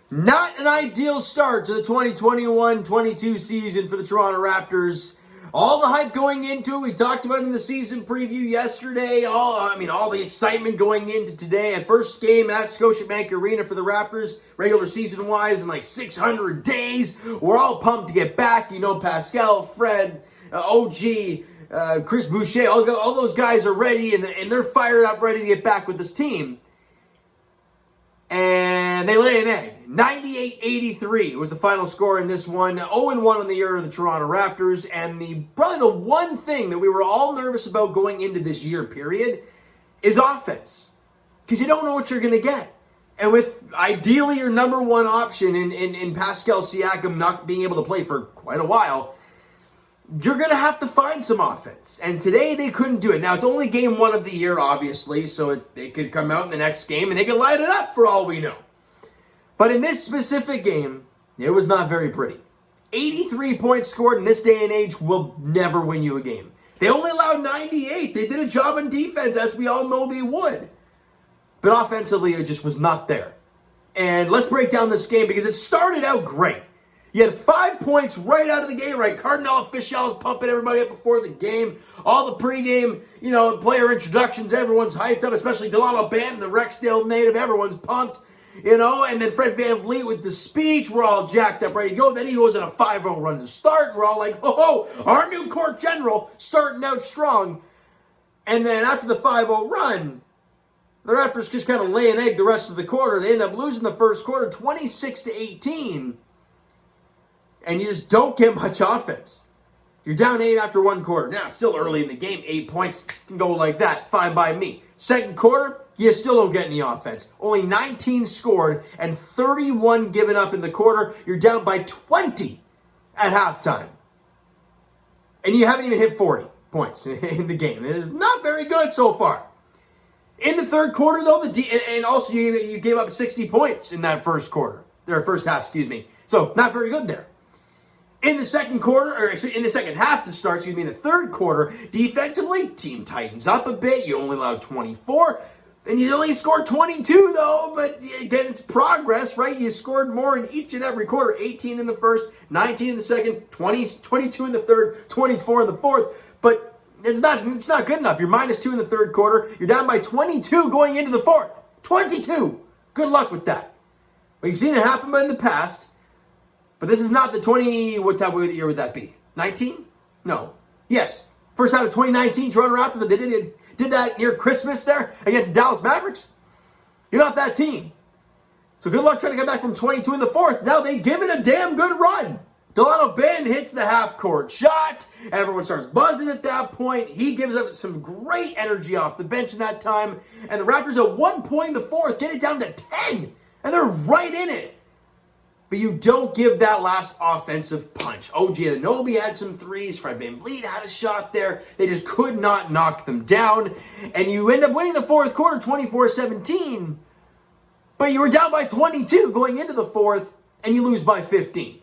Not an ideal start to the 2021-22 season for the Toronto Raptors. All the hype going into it, we talked about it in the season preview yesterday. All the excitement going into today. A first game at Scotiabank Arena for the Raptors, regular season-wise, in like 600 days. We're all pumped to get back. You know, Pascal, Fred, OG, Chris Boucher, all those guys are ready, and they're fired up, ready to get back with this team. And they lay an egg. 98-83 was the final score in this one. 0-1 on the year of the Toronto Raptors. And probably the one thing that we were all nervous about going into this year period is offense. Because you don't know what you're going to get. And with ideally your number one option in Pascal Siakam not being able to play for quite a while, you're going to have to find some offense. And today they couldn't do it. Now, it's only game one of the year, obviously, so they could come out in the next game and they could light it up for all we know. But in this specific game, it was not very pretty. 83 points scored in this day and age will never win you a game. They only allowed 98. They did a job on defense, as we all know they would. But offensively, it just was not there. And let's break down this game because it started out great. You had 5 points right out of the gate, right? Cardinal officials pumping everybody up before the game. All the pregame, player introductions, everyone's hyped up, especially Delano Banton, the Rexdale native. Everyone's pumped, And then Fred VanVleet with the speech. We're all jacked up, ready to go. Then he goes on a 5-0 run to start. And we're all like, oh, our new court general starting out strong. And then after the 5-0 run, the Raptors just kind of lay an egg the rest of the quarter. They end up losing the first quarter 26-18. And you just don't get much offense. You're down 8 after one quarter. Now, still early in the game. 8 points can go like that. Fine by me. Second quarter, you still don't get any offense. Only 19 scored and 31 given up in the quarter. You're down by 20 at halftime. And you haven't even hit 40 points in the game. It is not very good so far. In the third quarter, though, and also you gave up 60 points in that first half, excuse me. So, not very good there. In the second quarter, or in the second half to start, in the third quarter, defensively, team tightens up a bit. You only allowed 24, and you only scored 22, though, but again, it's progress, right? You scored more in each and every quarter, 18 in the first, 19 in the second, 22 in the third, 24 in the fourth, but it's not good enough. You're -2 in the third quarter. You're down by 22 going into the fourth. 22! Good luck with that. We've seen it happen in the past. But this is not the what time of the year would that be? 19? No. Yes. First time of 2019, Toronto Raptors, they did that near Christmas there against Dallas Mavericks. You're not that team. So good luck trying to get back from 22 in the fourth. Now they give it a damn good run. Delano Banton hits the half-court shot. Everyone starts buzzing at that point. He gives up some great energy off the bench in that time. And the Raptors at 1 point in the fourth get it down to 10. And they're right in it. But you don't give that last offensive punch. OG Anunoby had some threes. Fred VanVleet had a shot there. They just could not knock them down. And you end up winning the fourth quarter 24-17. But you were down by 22 going into the fourth, and you lose by 15.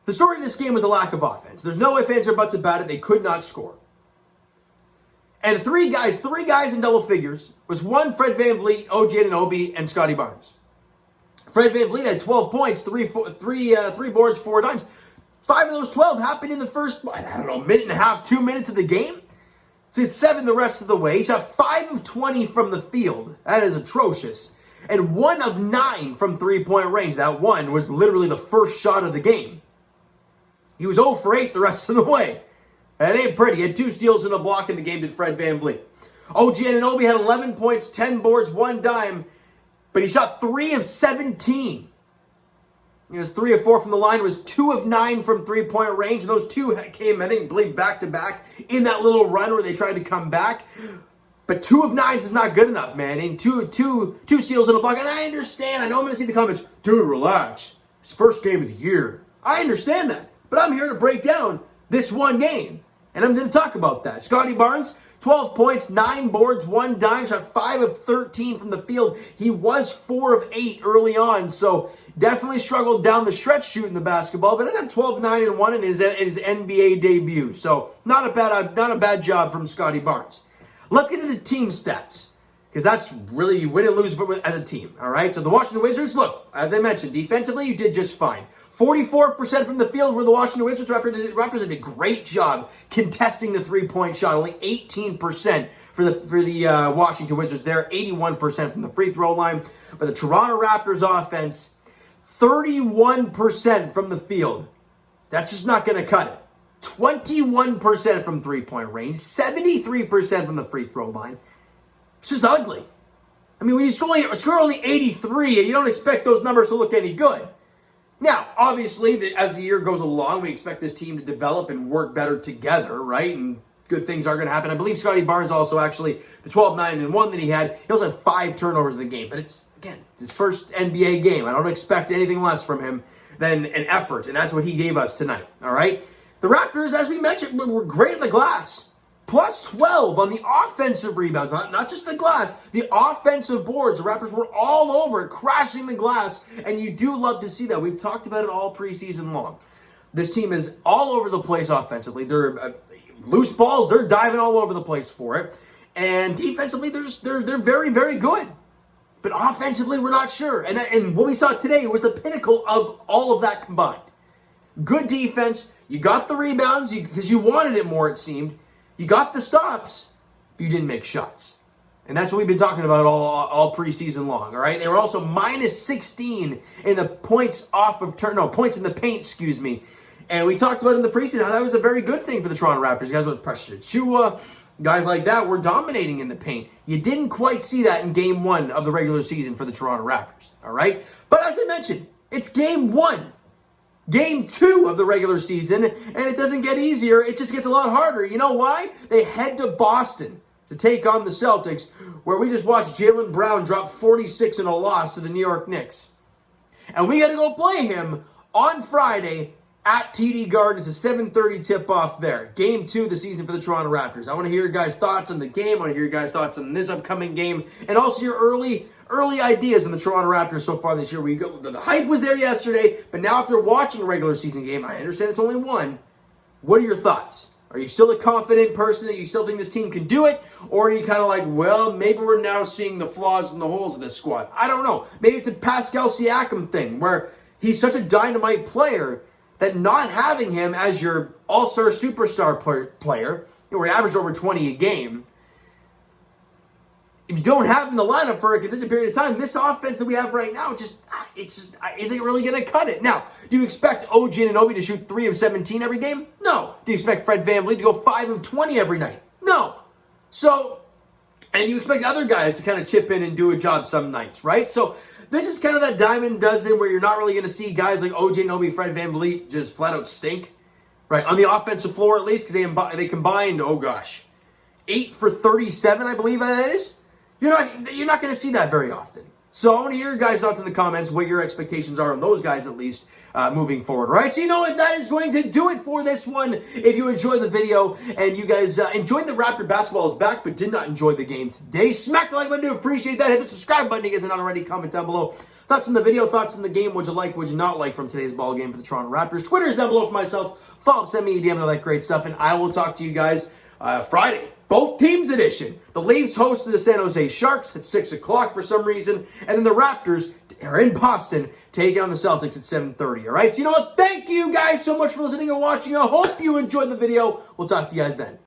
The story of this game was the lack of offense. There's no ifs, ands, or buts about it. They could not score. And the three guys in double figures was one, Fred VanVleet, OG Anunoby, and Scotty Barnes. Fred VanVleet had 12 points, three boards, 4 dimes. 5 of those 12 happened in the first, minute and a half, 2 minutes of the game. So it's 7 the rest of the way. He shot 5 of 20 from the field. That is atrocious. And 1 of 9 from three-point range. That one was literally the first shot of the game. He was 0 for 8 the rest of the way. That ain't pretty. He had 2 steals and a block in the game, did Fred VanVleet. OG Anunoby had 11 points, 10 boards, 1 dime. But he shot 3 of 17. He was 3 of 4 from the line. Was 2 of 9 from three-point range. And those 2 came, I believe, back-to-back in that little run where they tried to come back. But 2 of 9 is not good enough, man. And two steals and a block. And I understand. I know I'm going to see the comments. Dude, relax. It's the first game of the year. I understand that. But I'm here to break down this one game. And I'm going to talk about that. Scotty Barnes, 12 points, 9 boards, 1 dime, shot 5 of 13 from the field. He was 4 of 8 early on, so definitely struggled down the stretch shooting the basketball, but ended up 12, 9, and 1 in his NBA debut. So not a bad job from Scotty Barnes. Let's get into the team stats. because that's really, you win and lose as a team, all right? So the Washington Wizards, look, as I mentioned, defensively, you did just fine. 44% from the field were the Washington Wizards. Raptors did a great job contesting the three-point shot. Only 18% for the Washington Wizards there, 81% from the free throw line. But the Toronto Raptors offense, 31% from the field. That's just not going to cut it. 21% from three-point range, 73% from the free throw line. It's just ugly. I mean, when you score only 83, you don't expect those numbers to look any good. Now, obviously, as the year goes along, we expect this team to develop and work better together, right? And good things are going to happen. I believe Scottie Barnes also actually, the 12-9-1 that he also had 5 turnovers in the game. But it's, again, it's his first NBA game. I don't expect anything less from him than an effort, and that's what he gave us tonight, all right? The Raptors, as we mentioned, were great in the glass. Plus 12 on the offensive rebounds, not just the glass, the offensive boards. The Raptors were all over it, crashing the glass, and you do love to see that. We've talked about it all preseason long. This team is all over the place offensively. They're loose balls, they're diving all over the place for it. And defensively, they're very, very good. But offensively, we're not sure. And what we saw today was the pinnacle of all of that combined. Good defense. You got the rebounds because you wanted it more, it seemed. You got the stops, but you didn't make shots. And that's what we've been talking about all preseason long, all right? They were also minus 16 in the points in the paint, excuse me. And we talked about in the preseason how that was a very good thing for the Toronto Raptors. Guys with Precious Achiuwa, guys like that were dominating in the paint. You didn't quite see that in game 1 of the regular season for the Toronto Raptors, all right? But as I mentioned, it's game 1. Game 2 of the regular season, and it doesn't get easier. It just gets a lot harder. You know why? They head to Boston to take on the Celtics, where we just watched Jaylen Brown drop 46 in a loss to the New York Knicks. And we got to go play him on Friday at TD Garden. It's a 7:30 tip-off there. Game 2 of the season for the Toronto Raptors. I want to hear your guys' thoughts on the game. I want to hear your guys' thoughts on this upcoming game, and also your early ideas on the Toronto Raptors so far this year. The hype was there yesterday, but now after watching a regular season game, I understand it's only one. What are your thoughts? Are you still a confident person that you still think this team can do it? Or are you kind of like, well, maybe we're now seeing the flaws and the holes of this squad? I don't know. Maybe it's a Pascal Siakam thing where he's such a dynamite player that not having him as your all-star superstar player, where he averaged over 20 a game, if you don't have him in the lineup for a consistent period of time, this offense that we have right now, isn't really going to cut it. Now, do you expect OG Anunoby to shoot 3 of 17 every game? No. Do you expect Fred VanVleet to go 5 of 20 every night? No. So, and you expect other guys to kind of chip in and do a job some nights, right? So, this is kind of that dime a dozen where you're not really going to see guys like OG Anunoby, Fred VanVleet just flat out stink, right? On the offensive floor at least, because they combined, 8 for 37, I believe that is. You're not going to see that very often. So I want to hear your guys' thoughts in the comments, what your expectations are on those guys at least moving forward. All right, so you know what? That is going to do it for this one. If you enjoyed the video and you guys enjoyed the Raptor basketball is back but did not enjoy the game today, smack the like button to appreciate that. Hit the subscribe button if you guys are not already. Comment down below. Thoughts on the video, thoughts on the game. Would you like, would you not like from today's ball game for the Toronto Raptors? Twitter is down below for myself. Follow, send me a DM and all that great stuff. And I will talk to you guys Friday. Both teams edition. The Leafs host the San Jose Sharks at 6 o'clock for some reason. And then the Raptors are in Boston taking on the Celtics at 7:30. All right, so you know what? Thank you guys so much for listening and watching. I hope you enjoyed the video. We'll talk to you guys then.